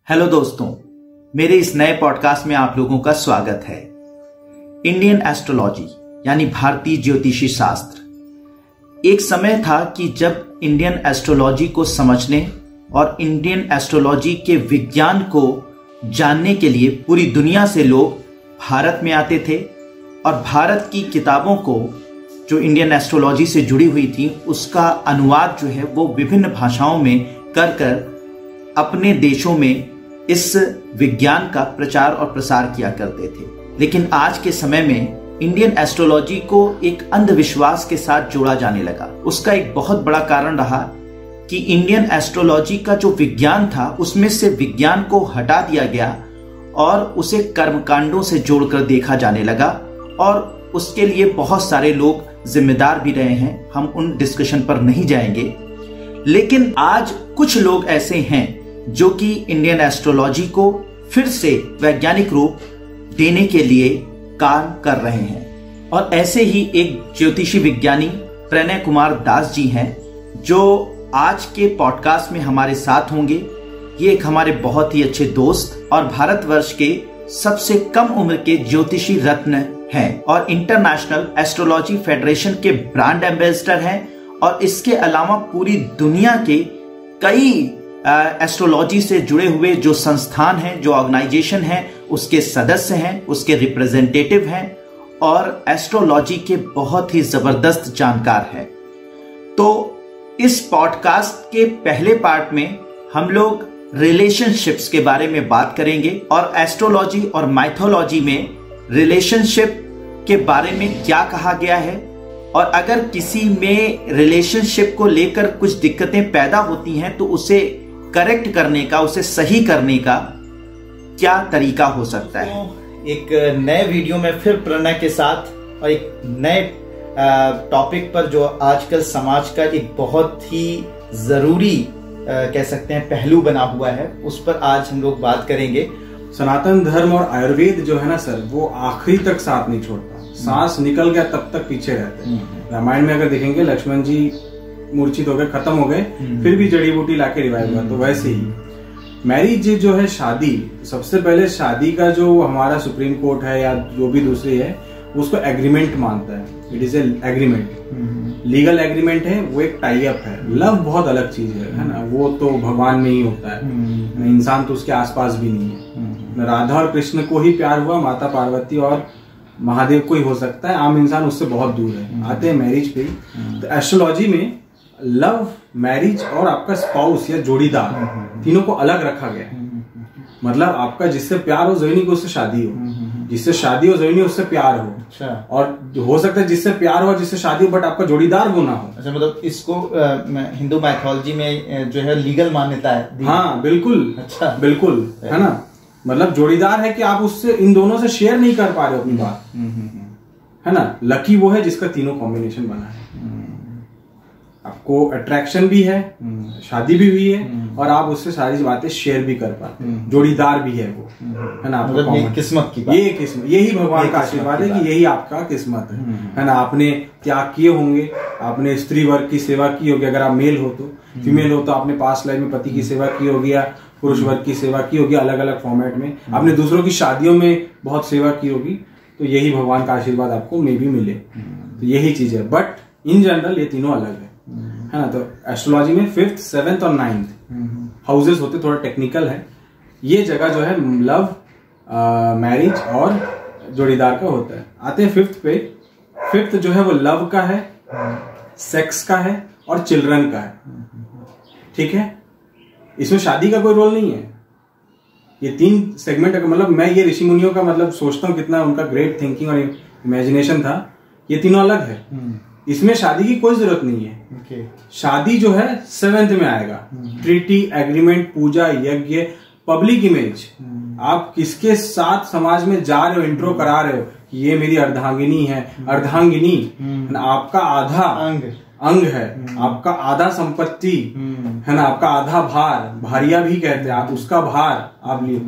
Hello दोस्तों, मेरे इस नए पॉडकास्ट में आप लोगों का स्वागत है। इंडियन एस्ट्रोलॉजी यानी भारतीय ज्योतिषी शास्त्र। एक समय था कि जब इंडियन एस्ट्रोलॉजी को समझने और इंडियन एस्ट्रोलॉजी के विज्ञान को जानने के लिए पूरी दुनिया से लोग भारत में आते थे और भारत की किताबों को जो इंडियन एस्ट्रोलॉजी से जुड़ी हुई थी उसका अनुवाद जो है वो विभिन्न भाषाओं में कर अपने देशों में इस विज्ञान का प्रचार और प्रसार किया करते थे। लेकिन आज के समय में इंडियन एस्ट्रोलॉजी को एक अंधविश्वास के साथ जोड़ा जाने लगा। उसका एक बहुत बड़ा कारण रहा कि इंडियन एस्ट्रोलॉजी का जो विज्ञान था उसमें से विज्ञान को हटा दिया गया और उसे कर्मकांडों से जोड़कर देखा जाने लगा और उसके लिए बहुत सारे लोग जिम्मेदार भी रहे हैं। हम उन डिस्कशन पर नहीं जाएंगे, लेकिन आज कुछ लोग ऐसे हैं जो कि इंडियन एस्ट्रोलॉजी को फिर से वैज्ञानिक रूप देने के लिए काम कर रहे हैं। और ऐसे ही एक ज्योतिषी विज्ञानी प्रणय कुमार दास जी हैं जो आज के पॉडकास्ट में हमारे साथ होंगे। ये एक हमारे बहुत ही अच्छे दोस्त और भारतवर्ष के सबसे कम उम्र के ज्योतिषी रत्न हैं और इंटरनेशनल एस्ट्रोलॉजी फेडरेशन के ब्रांड एम्बेसडर हैं। और इसके अलावा पूरी दुनिया के कई एस्ट्रोलॉजी से जुड़े हुए जो संस्थान हैं, जो ऑर्गेनाइजेशन हैं, उसके सदस्य हैं, उसके रिप्रेजेंटेटिव हैं और एस्ट्रोलॉजी के बहुत ही जबरदस्त जानकार हैं। तो इस पॉडकास्ट के पहले पार्ट में हम लोग रिलेशनशिप्स के बारे में बात करेंगे और एस्ट्रोलॉजी और माइथोलॉजी में रिलेशनशिप के बारे में क्या कहा गया है और अगर किसी में रिलेशनशिप को लेकर कुछ दिक्कतें पैदा होती हैं तो उसे करेक्ट करने का, उसे सही करने का क्या तरीका हो सकता है। एक नए वीडियो में फिर प्रणय के साथ और एक नए टॉपिक पर जो आजकल समाज का एक बहुत ही जरूरी कह सकते हैं पहलू बना हुआ है, उस पर आज हम लोग बात करेंगे। सनातन धर्म और आयुर्वेद जो है ना सर, वो आखिरी तक साथ नहीं छोड़ता। सांस निकल गया तब तक पीछे रहते हैं। रामायण में अगर देखेंगे लक्ष्मण जी मूर्छित हो गए, खत्म हो गए, फिर भी जड़ी बूटी लाके रिवाइव हुआ। तो वैसे ही मैरिज जो है, शादी, सबसे पहले शादी का जो हमारा सुप्रीम कोर्ट है या जो भी दूसरी है उसको एग्रीमेंट मानता है। It is a agreement, legal agreement है, वो एक टाई अप है। लव बहुत अलग चीज है ना, वो तो भगवान में ही होता है, इंसान तो उसके आसपास भी नहीं है। राधा और कृष्ण को ही प्यार हुआ, माता पार्वती और महादेव को ही हो सकता है, आम इंसान उससे बहुत दूर है। आते हैं मैरिज पे। तो एस्ट्रोलॉजी में लव, मैरिज और आपका स्पाउस या जोड़ीदार, तीनों को अलग रखा गया है। मतलब आपका जिससे प्यार हो जोइनी को उससे शादी हो, जिससे शादी हो जोइनी उससे प्यार हो। अच्छा। और हो सकता है जिससे प्यार हो जिससे शादी हो बट आपका जोड़ीदार वो ना हो। अच्छा, मतलब इसको हिंदू माइथोलॉजी में जो है लीगल मान्यता है। हाँ बिल्कुल। अच्छा, बिल्कुल है ना। मतलब जोड़ीदार है कि आप उससे इन दोनों से शेयर नहीं कर पा रहे हो अपनी बात, है ना। लकी वो है जिसका तीनों कॉम्बिनेशन बना है। आपको अट्रैक्शन भी है, शादी भी हुई है और आप उससे सारी बातें शेयर भी कर पाते हैं। जोड़ीदार भी है वो, है ना। मतलब ये किस्मत की बात, ये किस्मत, यही भगवान का आशीर्वाद है कि यही आपका किस्मत है ना। आपने त्याग किए होंगे, आपने स्त्री वर्ग की सेवा की होगी, अगर आप मेल हो तो, फीमेल हो तो आपने पास्ट लाइफ में पति की सेवा की होगी या पुरुष वर्ग की सेवा की होगी, अलग अलग फॉर्मेट में। आपने दूसरों की शादियों में बहुत सेवा की होगी, तो यही भगवान का आशीर्वाद आपको मे भी मिले। तो यही चीज है, बट इन जनरल ये तीनों अलग है ना। तो एस्ट्रोलॉजी में 5th, 7th और 9th हाउसेस होते, थोड़ा टेक्निकल है। ये जगह जो है लव, मैरिज और जोड़ीदार का होता है। आते हैं 5th पे। 5th जो है वो लव का है, सेक्स का है और चिल्ड्रन का है। ठीक है, इसमें शादी का कोई रोल नहीं है। ये 3 सेगमेंट, मतलब मैं ये ऋषि मुनियों का मतलब सोचता हूँ कितना उनका ग्रेट थिंकिंग और इमेजिनेशन था। ये तीनों अलग है, इसमें शादी की कोई जरूरत नहीं है। शादी जो है 7th में आएगा। ट्रीटी, एग्रीमेंट, पूजा, यज्ञ, पब्लिक इमेज। आप किसके साथ समाज में जा रहे हो, इंट्रो करा रहे हो कि ये मेरी अर्धांगिनी है। अर्धांगिनी आपका आधा अंग है, आपका आधा संपत्ति है ना, आपका आधा भार, भारिया भी कहते हैं, आप उसका भार आप लिए,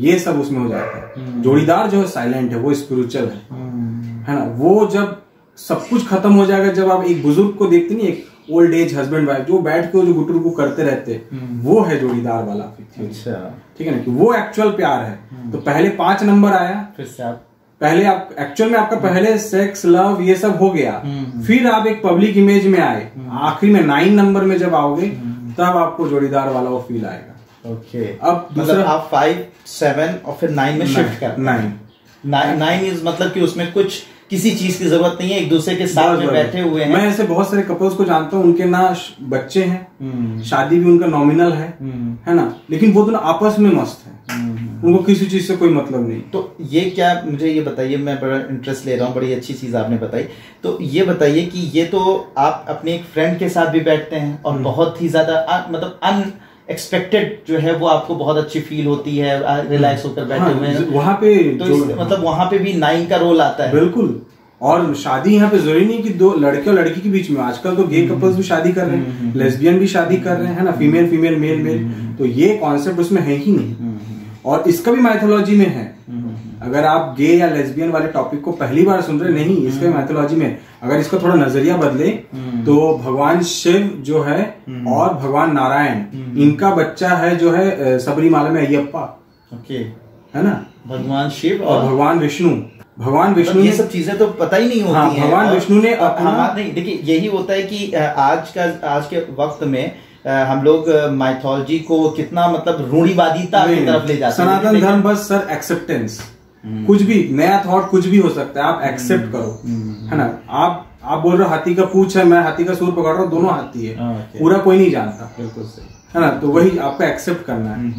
ये सब उसमें हो जाता है। जोड़ीदार जो है साइलेंट है, वो स्पिरिचुअल है ना। वो जब सब कुछ खत्म हो जाएगा, जब आप एक बुजुर्ग को देखते नहीं, एक ओल्ड एज हस्बैंड वाइफ जो बैठ के जो गुटरू को करते रहते, वो है जोड़ीदार वाला। अच्छा, ठीक है ना, कि वो एक्चुअल प्यार है। तो पहले 5 नंबर आया, फिर से आप पहले आप एक्चुअल में आपका पहले सेक्स लव ये सब हो गया, फिर आप एक पब्लिक इमेज में आए, आखिरी में 9 नंबर में जब आओगे तब आपको जोड़ीदार वाला वो फील आएगा। ओके, अब मतलब आप 5, 7 और फिर 9 में शिफ्ट कर। 9 इज मतलब कि उसमें कुछ किसी चीज की जरूरत नहीं है, एक दूसरे के साथ में बैठे हुए हैं। मैं ऐसे बहुत सारे कपल्स को जानता हूँ, उनके ना बच्चे हैं, शादी भी उनका नॉमिनल है ना, लेकिन वो दोनों आपस में मस्त है, उनको किसी चीज से कोई मतलब नहीं। तो ये क्या, मुझे ये बताइए, मैं बड़ा इंटरेस्ट ले रहा हूँ, बड़ी अच्छी चीज आपने बताई। तो ये बताइए कि ये तो आप अपने एक फ्रेंड के साथ भी बैठते हैं और बहुत ही ज्यादा मतलब अनएक्सपेक्टेड जो है वो आपको बहुत अच्छी फील होती है, रिलैक्स होकर बैठे हुए हैं वहां पे, तो मतलब वहां पे भी 9 का रोल आता है। बिल्कुल। और शादी यहाँ पे जरूरी नहीं कि 2 लड़के और लड़की के बीच में, आजकल तो गे कपल्स भी शादी कर रहे हैं, लेस्बियन भी शादी कर रहे हैं, है ना, फीमेल मेल, तो ये कॉन्सेप्ट उसमें है ही नहीं। और इसका भी माइथोलॉजी में है। अगर आप गे या लेस्बियन वाले टॉपिक को पहली बार सुन रहे, नहीं, इसका भी माइथोलॉजी में, अगर इसका थोड़ा नजरिया बदले तो भगवान शिव जो है और भगवान नारायण, इनका बच्चा है जो है सबरीमाला में अयप्पा। ओके, है ना, भगवान शिव और भगवान विष्णु ये सब चीजें तो पता ही नहीं होती हैं। भगवान विष्णु ने नहीं, देखिए यही होता है कि आज के वक्त में हम लोग माइथोलॉजी को कितना मतलब रूढ़िवादिता की तरफ ले जाते हैं। सनातन धर्म बस सर एक्सेप्टेंस, कुछ भी नया थॉट कुछ भी हो सकता है, आप एक्सेप्ट करो, है ना। आप बोल रहे हो हाथी का पूंछ है, मैं हाथी का सूर पकड़ रहा हूँ, दोनों हाथी है, पूरा कोई नहीं जानता। बिल्कुल सही, है ना, तो वही आपको एक्सेप्ट करना है।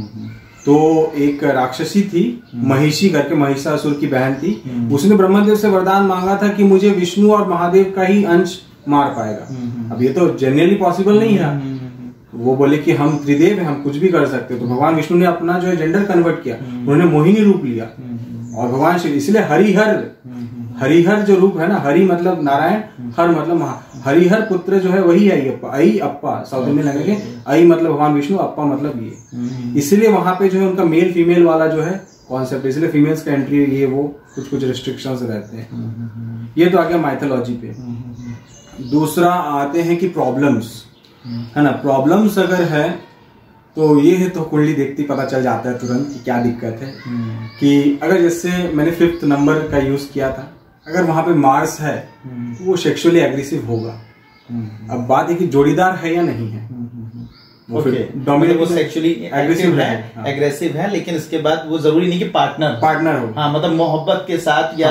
तो एक राक्षसी थी, महिषी करके, महिषासुर की बहन थी, उसने ब्रह्मदेव से वरदान मांगा था कि मुझे विष्णु और महादेव का ही अंश मार पाएगा। अब ये तो जनरली पॉसिबल नहीं है। वो बोले कि हम त्रिदेव हैं, हम कुछ भी कर सकते हैं। तो भगवान विष्णु ने अपना जो है जेंडर कन्वर्ट किया, उन्होंने मोहिनी रूप लिया। और भगवान शिव, इसलिए हरिहर जो रूप है ना, हरि मतलब नारायण, हर मतलब हरिहर पुत्र जो है वही है अप्पा, साउथ इंडियन लैंग्वेज के आई मतलब भगवान विष्णु, अप्पा मतलब ये। इसलिए वहां पे जो है उनका मेल फीमेल वाला जो है कॉन्सेप्ट, इसलिए फीमेल्स का एंट्री ये वो कुछ रिस्ट्रिक्शंस रहते हैं। ये तो आ गया माइथोलॉजी पे। दूसरा आते हैं कि प्रॉब्लम्स, है ना। प्रॉब्लम्स अगर है तो ये है, तो कुंडली देखती पता चल जाता है तुरंत कि क्या दिक्कत है। कि अगर जैसे मैंने 5th नंबर का यूज किया था, अगर वहां पे मार्स है तो वो सेक्सुअली एग्रेसिव होगा। अब बात है कि जोड़ीदार है या नहीं है, वो सेक्सुअली एग्रेसिव है, लेकिन इसके बाद वो जरूरी नहीं कि पार्टनर हो। हाँ, मतलब मोहब्बत के साथ या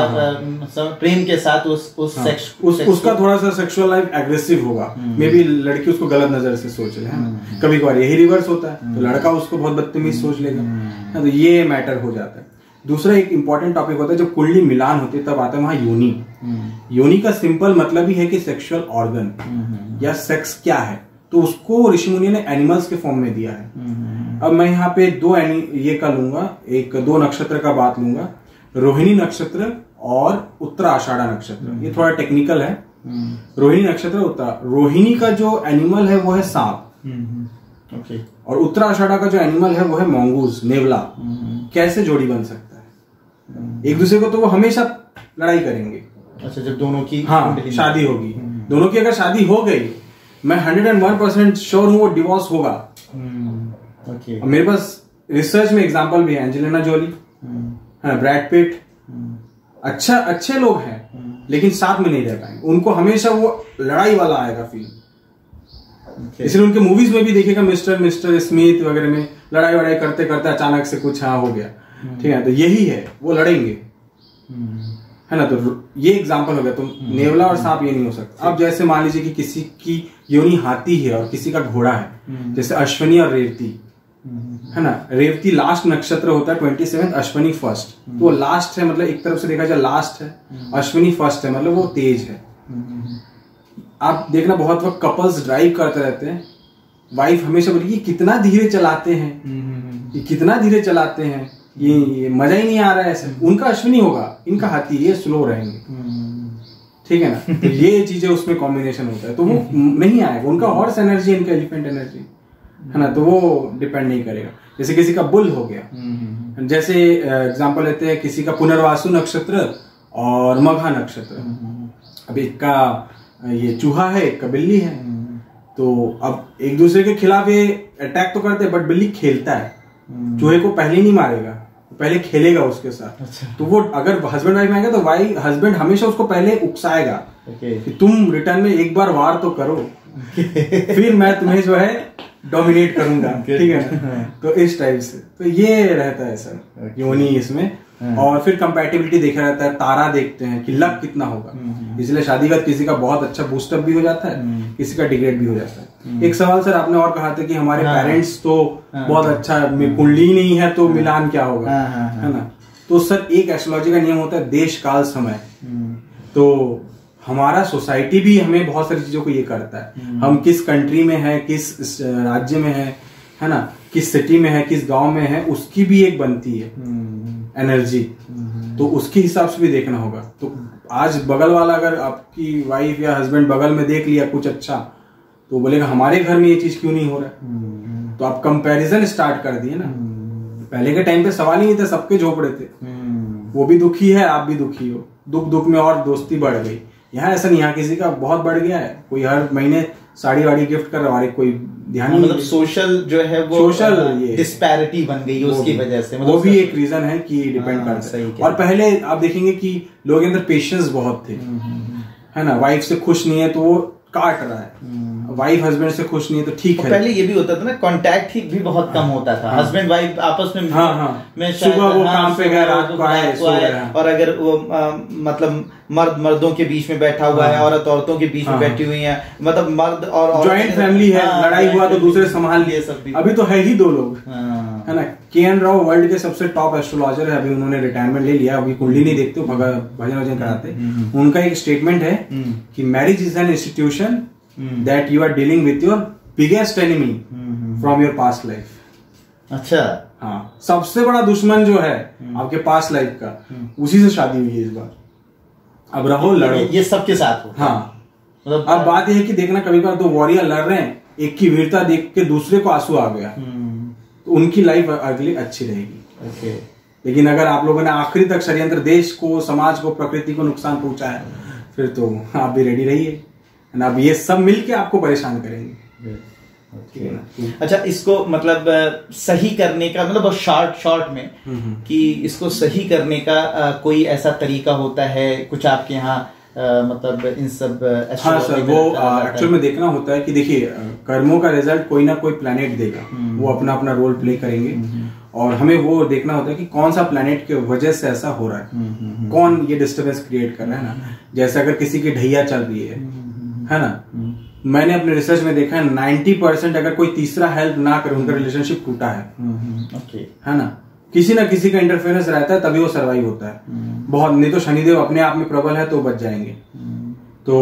प्रेम के साथ उसका थोड़ा सा सेक्सुअल लाइफ एग्रेसिव होगा। मे बी लड़की उसको गलत नजर से सोच ले, है। कभी कभार यही रिवर्स होता है, तो लड़का उसको बहुत बदतमीज सोच लेगा, तो ये मैटर हो जाता है। दूसरा एक इंपॉर्टेंट टॉपिक होता है, जब कुंडली मिलान होती है तब आता है वहां योनि। योनि का सिंपल मतलब ही है कि सेक्सुअल ऑर्गन या सेक्स क्या है, तो उसको ऋषि मुनि ने एनिमल्स के फॉर्म में दिया है। अब मैं यहाँ पे 2 ये का लूंगा, 2 नक्षत्र का बात लूंगा, रोहिणी नक्षत्र और उत्तराषाढ़ा नक्षत्र। ये थोड़ा टेक्निकल है। रोहिणी नक्षत्र, रोहिणी का जो एनिमल है वो है सांप, और उत्तराषाढ़ा का जो एनिमल है वो है मंगूज, नेवला। कैसे जोड़ी बन सकता है एक दूसरे को, तो वो हमेशा लड़ाई करेंगे। अच्छा, जब दोनों की शादी होगी, दोनों की अगर शादी हो गई, मैं 101% श्योर हूं वो डिवोर्स होगा। मेरे पास रिसर्च में एग्जांपल भी है, एंजेलिना जोली, है, ब्रैड पिट, अच्छे लोग हैं, लेकिन साथ में नहीं रह पाएंगे, उनको हमेशा वो लड़ाई वाला आएगा फील। इसलिए उनके मूवीज में भी देखिएगा, मिस्टर स्मिथ वगैरह में लड़ाई वड़ाई करते करते अचानक से कुछ हो गया, ठीक है, तो यही है, वो लड़ेंगे, है ना। तो ये एग्जांपल हो गया। तो नेवला और सांप ये नहीं हो सकता। अब जैसे मान लीजिए कि किसी की योनि हाथी है और किसी का घोड़ा है, जैसे अश्वनी और रेवती, है ना। रेवती लास्ट नक्षत्र होता है 27, अश्वनी फर्स्ट, तो वो लास्ट है, मतलब एक तरफ से देखा जाए लास्ट है, अश्वनी फर्स्ट है, मतलब वो तेज है। आप देखना बहुत वक्त कपल्स ड्राइव करते रहते हैं, वाइफ हमेशा बोलेगी कितना धीरे चलाते हैं, कितना धीरे चलाते हैं, ये मजा ही नहीं आ रहा है ऐसे। उनका अश्विनी होगा, इनका हाथी, ये स्लो रहेंगे, ठीक है ना। तो ये चीजें उसमें कॉम्बिनेशन होता है, तो वो नहीं आएगा। उनका हॉर्स एनर्जी, इनका एलिफेंट एनर्जी, है ना, तो वो डिपेंड नहीं करेगा। जैसे किसी का बुल हो गया, जैसे एग्जांपल लेते हैं किसी का पुनर्वासु नक्षत्र और मघा नक्षत्र। अब एक का ये चूहा है, एक का बिल्ली है, तो अब एक दूसरे के खिलाफ ये अटैक तो करते हैं, बट बिल्ली खेलता है। चूहे को पहले नहीं मारेगा, पहले खेलेगा उसके साथ। अच्छा। तो वो अगर हस्बैंड वाइफ में आएगा तो हस्बैंड हमेशा उसको पहले उकसाएगा कि तुम रिटर्न में एक बार वार तो करो, फिर मैं तुम्हें जो है डोमिनेट करूंगा, ठीक है ना। तो इस टाइप से तो ये रहता है सर योनि इसमें। और फिर कंपैटिबिलिटी देखा जाता है, तारा देखते हैं कि लक कितना होगा। इसलिए शादी का किसी का बहुत अच्छा बूस्टअप भी हो जाता है, किसी का डिग्रेड भी हो जाता है। एक सवाल सर आपने और कहा था कि हमारे पेरेंट्स तो बहुत अच्छा, कुंडली नहीं है तो मिलान क्या होगा, है ना। तो सर एक एस्ट्रोलॉजी का नियम होता है देश काल समय। तो हमारा सोसाइटी भी हमें बहुत सारी चीजों को ये करता है, हम किस कंट्री में है, किस राज्य में है ना, किस सिटी में है, किस गांव में है, उसकी भी एक बनती है एनर्जी। तो उसके हिसाब से भी देखना होगा। तो आज बगल वाला अगर आपकी वाइफ या हस्बैंड बगल में देख लिया कुछ अच्छा, तो बोलेगा हमारे घर में ये चीज क्यों नहीं हो रहा। तो आप कंपैरिजन स्टार्ट कर दिए ना। पहले के टाइम पे सवाल ही नहीं था, सबके झोपड़े थे, वो भी दुखी है, आप भी दुखी हो, दुख दुख में और दोस्ती बढ़ गई। यहाँ ऐसा नहीं, यहाँ किसी का बहुत बढ़ गया है, कोई हर महीने साड़ी वाड़ी गिफ्ट कर रहा है, कोई ध्यान नहीं। मतलब सोशल जो है वो सोशल डिस्पैरिटी बन गई है उसकी वजह से, वो भी एक रीजन है कि डिपेंड करता है। और पहले आप देखेंगे कि लोगों के अंदर पेशेंस बहुत थे, है ना। वाइफ से खुश नहीं है तो वो काट रहा है, वाइफ हस्बैंड से खुश नहीं है तो ठीक है। पहले ये भी होता था ना, कांटेक्ट ही भी बहुत कम होता था, हस्बैंड वाइफ आपस में। मैं सुबह वो काम पे गया, रात को आए, सो गया। और अगर वो मतलब मर्दों के बीच में बैठा हुआ है, औरतों के बीच में बैठी हुई है, मतलब मर्द और जॉइंट फैमिली है, लड़ाई हुआ तो दूसरे संभाल लिए सब। अभी तो है ही 2 लोग, है ना। के.एन. राव वर्ल्ड के सबसे टॉप एस्ट्रोलॉजर है, अभी उन्होंने रिटायरमेंट ले लिया, अभी कुंडली नहीं देखते, भजन वजन कराते। उनका एक स्टेटमेंट है कि marriage is an institution that you are dealing with your biggest enemy from your past life। अच्छा। हाँ, सबसे बड़ा दुश्मन जो है आपके पास्ट लाइफ का, उसी से शादी हुई है इस बार। अब रहो लड़ो, ये सबके साथ हो। हाँ, मतलब अब बात यह है कि देखना कभी बार 2 वॉरियर लड़ रहे हैं, एक की वीरता देख के दूसरे को आंसू आ गया, तो उनकी लाइफ अगली अच्छी रहेगी। लेकिन अगर आप लोगों ने आखिरी तक षड्यंत्र, देश को, समाज को, प्रकृति को नुकसान पहुंचाया, फिर तो आप भी रेडी रहिए। अब ये सब मिलके आपको परेशान करेंगे। अच्छा, इसको मतलब सही करने का, मतलब शॉर्ट में कि इसको सही करने का कोई ऐसा तरीका होता है कुछ आपके यहाँ, मतलब इन सब? हाँ सर, वो एक्चुअल में देखना होता है कि देखिए कर्मों का रिजल्ट कोई ना कोई प्लैनेट देगा, वो अपना अपना रोल प्ले करेंगे। और हमें वो देखना होता है कि कौन सा प्लैनेट की वजह से ऐसा हो रहा है, कौन ये डिस्टर्बेंस क्रिएट कर रहा है ना। जैसे अगर किसी की ढैया चल रही है ना, मैंने अपने रिसर्च में देखा है 90% अगर कोई तीसरा हेल्प ना करे, उनका रिलेशनशिप टूटा है, है ना। किसी ना किसी का इंटरफेरेंस रहता है, तभी वो सर्वाइव होता है। बहुत नहीं तो शनिदेव अपने आप में प्रबल है तो बच जाएंगे। तो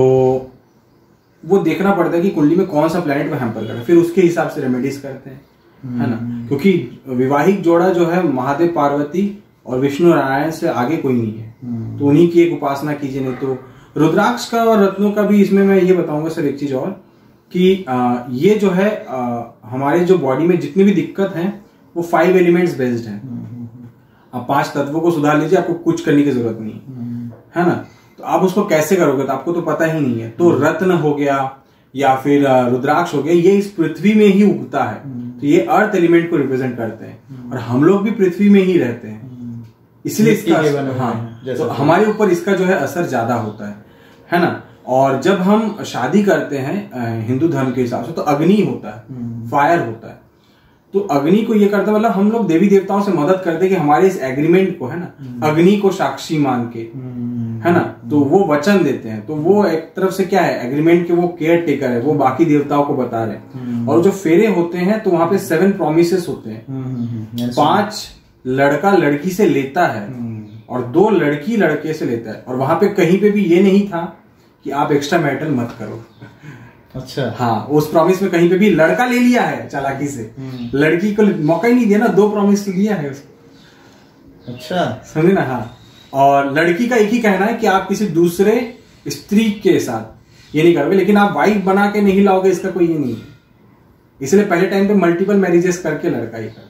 वो देखना पड़ता है कि कुंडली में कौन सा प्लैनेट में हैम्पर कर रहा है, फिर उसके हिसाब से रेमेडीज करते हैं, है ना। क्योंकि वैवाहिक जोड़ा जो है महादेव पार्वती और विष्णु नारायण से आगे कोई नहीं है, तो उन्हीं की एक उपासना कीजिए। नहीं तो रुद्राक्ष का और रत्नों का भी इसमें मैं ये बताऊंगा सर एक चीज और कि ये जो है हमारे जो बॉडी में जितनी भी दिक्कत है वो 5 एलिमेंट्स बेस्ड है। आप 5 तत्वों को सुधार लीजिए, आपको कुछ करने की जरूरत नहीं है ना। तो आप उसको कैसे करोगे तो आपको तो पता ही नहीं है। तो रत्न हो गया या फिर रुद्राक्ष हो गया, ये इस पृथ्वी में ही उगता है, तो ये अर्थ एलिमेंट को रिप्रेजेंट करते हैं और हम लोग भी पृथ्वी में ही रहते हैं, इसलिए इसका तो हमारे ऊपर इसका जो है असर ज्यादा होता है ना। और जब हम शादी करते हैं हिंदू धर्म के हिसाब से तो अग्नि होता है, फायर होता है। तो अग्नि को ये करता है, मतलब हम लोग देवी देवताओं से मदद करते हैं कि हमारे इस एग्रीमेंट को, है ना, अग्नि को साक्षी मान के, है ना, तो वो वचन देते हैं। तो वो एक तरफ से क्या है, एग्रीमेंट के वो केयर टेकर है, वो बाकी देवताओं को बता रहे हैं। और जो फेरे होते हैं तो वहां पे 7 प्रोमिसेस होते हैं। 5 लड़का लड़की से लेता है और 2 लड़की लड़के से लेता है। और वहां पे कहीं पे भी ये नहीं था कि आप एक्स्ट्रा मैरिटल मत करो। अच्छा, हाँ, उस प्रॉमिस में कहीं पे भी लड़का ले लिया है चालाकी से, लड़की को मौका ही नहीं दिया ना, 2 प्रॉमिस तो दिया है उसको। अच्छा, समझे ना। हाँ, और लड़की का एक ही कहना है कि आप किसी दूसरे स्त्री के साथ ये नहीं करोगे, लेकिन आप वाइफ बना के नहीं लाओगे, इसका कोई ये नहीं है। इसलिए पहले टाइम पे मल्टीपल मैरिजेस करके लड़का ही कर।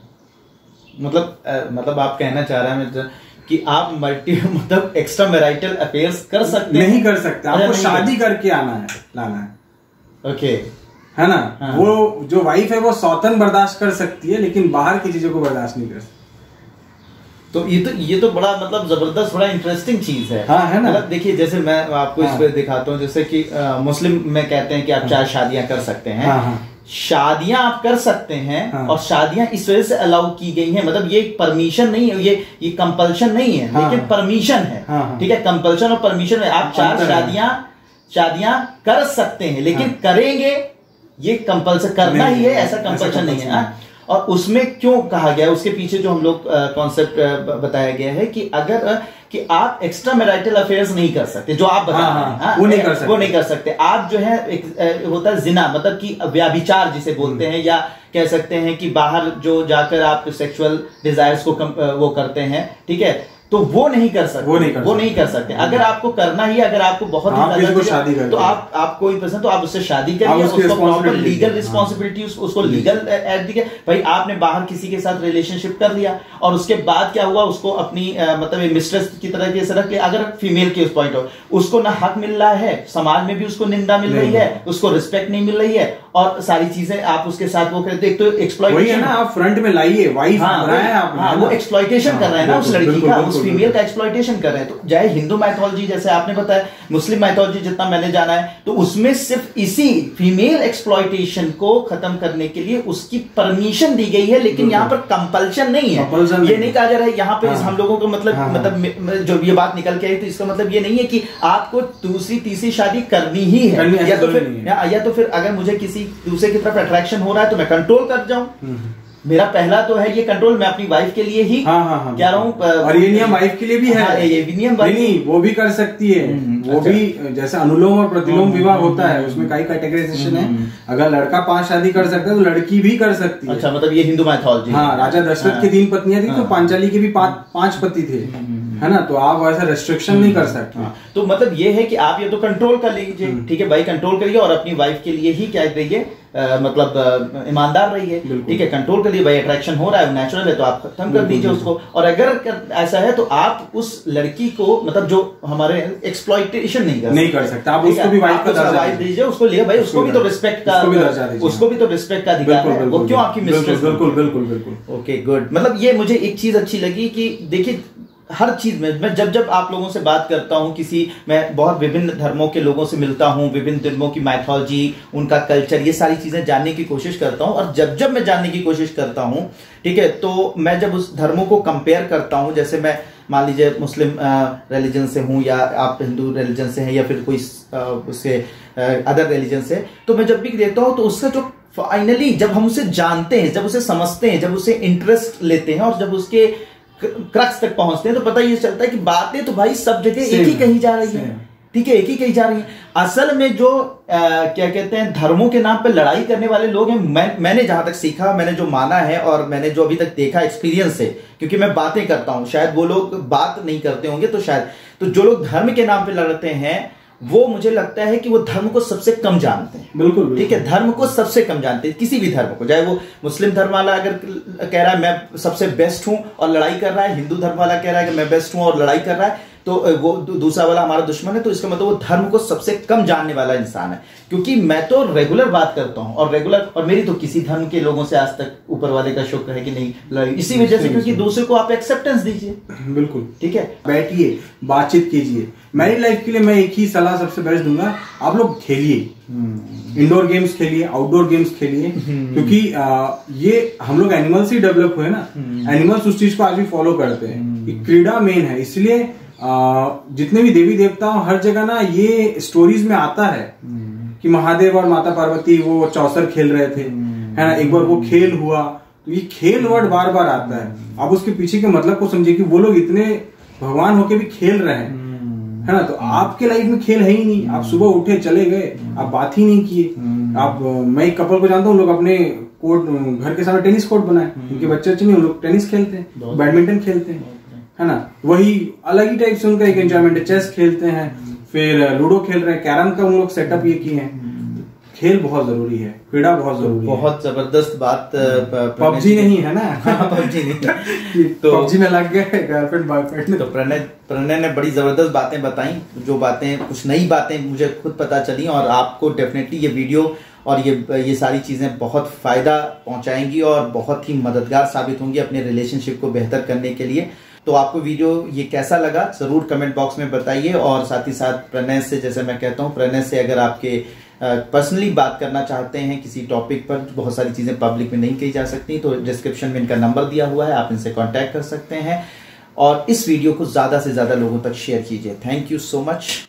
मतलब आप कहना चाह रहे हैं कि आप मतलब एक्स्ट्रा मैरिटल अफेयर्स कर सकते नहीं कर सकते, आपको शादी करके आना है, लाना है। ओके, है ना। वो जो वाइफ है वो सौतन बर्दाश्त कर सकती है, लेकिन बाहर की चीजों को बर्दाश्त नहीं कर सकती। तो ये तो बड़ा मतलब जबरदस्त, बड़ा इंटरेस्टिंग चीज है। हाँ, है ना। मतलब देखिए, जैसे मैं आपको इस पे दिखाता हूँ, जैसे कि मुस्लिम में कहते हैं कि आप 4 शादियां कर सकते हैं। शादियां आप कर सकते हैं, और शादियां इस वजह से अलाउ की गई हैं, मतलब ये परमिशन नहीं है, ये कंपल्शन नहीं है, लेकिन परमिशन है। ठीक है, कंपल्शन और परमिशन है। आप 4 शादियां कर सकते हैं, लेकिन करेंगे ये कंपल्सन करना ही है, ऐसा कंपल्शन नहीं है। और उसमें क्यों कहा गया है, उसके पीछे जो हम लोग कॉन्सेप्ट बताया गया है कि अगर कि आप एक्स्ट्रा मैरिटल अफेयर्स नहीं कर सकते, जो आप बता रहे हैं, वो नहीं कर सकते। आप जो है एक होता है जिना, मतलब कि व्याभिचार जिसे बोलते हैं, या कह सकते हैं कि बाहर जो जाकर आप सेक्सुअल डिजायर्स को वो करते हैं, ठीक है, तो वो नहीं कर सकते, वो नहीं कर सकते। अगर आपको करना ही, अगर आपको बहुत ही ज्यादा शादी तो आप कोई पसंद, तो आप उससे शादी करिए, उसको प्रॉपर लीगल रिस्पॉन्सिबिलिटी, उसको लीगल एड दिए। भाई आपने बाहर किसी के साथ रिलेशनशिप कर लिया, और उसके बाद क्या हुआ, उसको अपनी मतलब मिस्ट्रेस की तरह से रख लिया। अगर फीमेल के उस पॉइंट हो, उसको ना हक मिल रहा है, समाज में भी उसको निंदा मिल रही है, उसको रिस्पेक्ट नहीं मिल रही है, और सारी चीजें आप उसके साथ वो करते। एक तो एक्सप्लॉइटेशन, आप फ्रंट में लाइए, वाइफ वो एक्सप्लॉइटेशन कर रहे हैं ना उस लड़की का, फीमेल का एक्सप्लॉइटेशन कर रहे हैं। तो चाहे हिंदू माइथोलॉजी जैसे आपने बताया, मुस्लिम माइथोलॉजी जितना मैंने जाना है, तो उसमें सिर्फ इसी फीमेल एक्सप्लॉइटेशन को खत्म करने के लिए उसकी परमिशन दी गई है, लेकिन यहाँ पर कंपल्शन नहीं है। ये नहीं कहा जा रहा है यहाँ पे हम लोगों को, मतलब जो ये बात निकल के आई, तो इसका मतलब ये नहीं है कि आपको दूसरी तीसरी शादी करनी ही है, या तो फिर अगर मुझे किसी दूसरे की तरफ अट्रैक्शन हो रहा है तो मैं कंट्रोल कर जाऊं। मेरा पहला तो है ये कंट्रोल, मैं अपनी वाइफ के लिए ही कह रहा हूँ, और ये नियम वाइफ के लिए भी है। ये भी नियम नहीं, वो भी कर सकती है। वो भी जैसे अनुलोम और प्रतिलोम विवाह होता है, उसमें कई कैटेगराइजेशन है। अगर लड़का 5 शादी कर सकता है तो लड़की भी कर सकती है। अच्छा, मतलब ये हिंदू माइथोलॉजी। हाँ, राजा दशरथ की 3 पत्नियां थी, तो पांचाली के भी 5 पति थे, है ना। तो आप ऐसा रेस्ट्रिक्शन नहीं कर सकते। तो मतलब ये है कि आप ये तो कंट्रोल कर लीजिए, ठीक है भाई, कंट्रोल करिए, और अपनी वाइफ के लिए ही क्या करिए, मतलब ईमानदार रहिए, ठीक है, कंट्रोल कर लिए। भाई अट्रैक्शन हो रहा है, नेचुरल है, तो आप खत्म कर दीजिए उसको। और अगर ऐसा है तो आप उस लड़की को, मतलब जो हमारे एक्सप्लॉइटेशन नहीं कर सकते, आप उसको भी वाइफ का दर्जा दीजिए, उसको लिए भाई, उसको भी तो रिस्पेक्ट का, उसको भी तो रिस्पेक्ट का अधिकार है, वो क्यों आपकी मिस्ट्रेस। बिल्कुल। Okay, good. मतलब ये मुझे एक चीज अच्छी लगी कि देखिए, हर चीज में मैं जब आप लोगों से बात करता हूँ, मैं बहुत विभिन्न धर्मों के लोगों से मिलता हूँ, विभिन्न धर्मों की माइथोलॉजी, उनका कल्चर, ये सारी चीजें जानने की कोशिश करता हूँ। और जब मैं जानने की कोशिश करता हूँ, ठीक है, तो मैं जब उस धर्मों को कंपेयर करता हूँ, जैसे मैं मान लीजिए मुस्लिम रिलीजन से हूँ, या आप हिंदू रिलीजन से हैं, या फिर कोई उससे अदर रिलीजन से, तो मैं जब भी देखता हूँ, तो उसका जो फाइनली जब हम उसे जानते हैं, जब उसे समझते हैं, जब उसे इंटरेस्ट लेते हैं, और जब उसके क्रक्स तक पहुंचते हैं, तो पता ये चलता है कि बातें तो भाई सब जगह एक ही कही जा रही है, ठीक है, एक ही कही जा रही है। असल में जो क्या कहते हैं, धर्मों के नाम पे लड़ाई करने वाले लोग हैं, मैंने जहां तक सीखा, मैंने जो माना है, और मैंने जो अभी तक देखा एक्सपीरियंस से, क्योंकि मैं बातें करता हूं, शायद वो लोग बात नहीं करते होंगे, तो शायद, तो जो लोग धर्म के नाम पे लड़ते हैं, वो मुझे लगता है कि वो धर्म को सबसे कम जानते हैं। बिल्कुल, ठीक है, धर्म को सबसे कम जानते हैं, किसी भी धर्म को, चाहे वो मुस्लिम धर्म वाला अगर कह रहा है मैं सबसे बेस्ट हूं और लड़ाई कर रहा है, हिंदू धर्म वाला कह रहा है कि मैं बेस्ट हूं और लड़ाई कर रहा है, तो वो दूसरा वाला हमारा दुश्मन है, तो इसका मतलब वो धर्म को सबसे कम जानने वाला इंसान है। क्योंकि मैं तो रेगुलर बात करता हूं, और मेरी तो किसी धर्म के लोगों से आज तक ऊपर वाले का शुक्र है कि नहीं लड़ी, इसी वजह से, क्योंकि दूसरे को आप एक्सेप्टेंस दीजिए। बिल्कुल, ठीक है, बैठिए, बातचीत कीजिए। मैरिड लाइफ के लिए मैं एक ही सलाह सबसे बेस्ट दूंगा, आप लोग खेलिए, इंडोर गेम्स खेलिए, आउटडोर गेम्स खेलिए, क्योंकि ये हम लोग एनिमल्स ही डेवलप हुए ना, एनिमल्स उस चीज को आज भी फॉलो करते हैं, क्रीड़ा मेन है। इसलिए जितने भी देवी देवता हो, हर जगह ना ये स्टोरीज में आता है कि महादेव और माता पार्वती वो चौसर खेल रहे थे, है ना, एक बार वो खेल हुआ, तो ये खेल वर्ड बार बार आता है। आप उसके पीछे के मतलब को समझिए कि वो लोग इतने भगवान होके भी खेल रहे हैं, है ना। तो आपके लाइफ में खेल है ही नहीं, आप सुबह उठे चले गए, आप बात ही नहीं किए। आप, मैं एक कपल को जानता हूँ, लोग अपने कोर्ट, घर के सामने टेनिस कोर्ट बनाए, उनके बच्चे नहीं, उन लोग टेनिस खेलते हैं, बैडमिंटन खेलते हैं, है ना। वही अलग ही टाइप से उनका एक एंजॉयमेंट है, चेस खेलते हैं, फिर लूडो खेल रहे हैं, कैरम का उन लोग सेटअप ये किए हैं। खेल बहुत जरूरी है, क्रीड़ा बहुत जरूरी है। बहुत जबरदस्त बात। पबजी नहीं है ना, पबजी नहीं तो पबजी में लग गए गर्लफ्रेंड बॉयफ्रेंड। तो प्रणय ने बड़ी जबरदस्त बातें बताई, जो बातें, कुछ नई बातें मुझे खुद पता चली, और आपको डेफिनेटली ये वीडियो और ये सारी चीज़ें बहुत फ़ायदा पहुंचाएंगी और बहुत ही मददगार साबित होंगी अपने रिलेशनशिप को बेहतर करने के लिए। तो आपको वीडियो ये कैसा लगा ज़रूर कमेंट बॉक्स में बताइए। और साथ ही साथ प्रणय से, जैसे मैं कहता हूँ, प्रणय से अगर आपके पर्सनली बात करना चाहते हैं किसी टॉपिक पर, बहुत सारी चीज़ें पब्लिक में नहीं कही जा सकती, तो डिस्क्रिप्शन में इनका नंबर दिया हुआ है, आप इनसे कांटेक्ट कर सकते हैं। और इस वीडियो को ज़्यादा से ज़्यादा लोगों तक शेयर कीजिए। Thank you so much.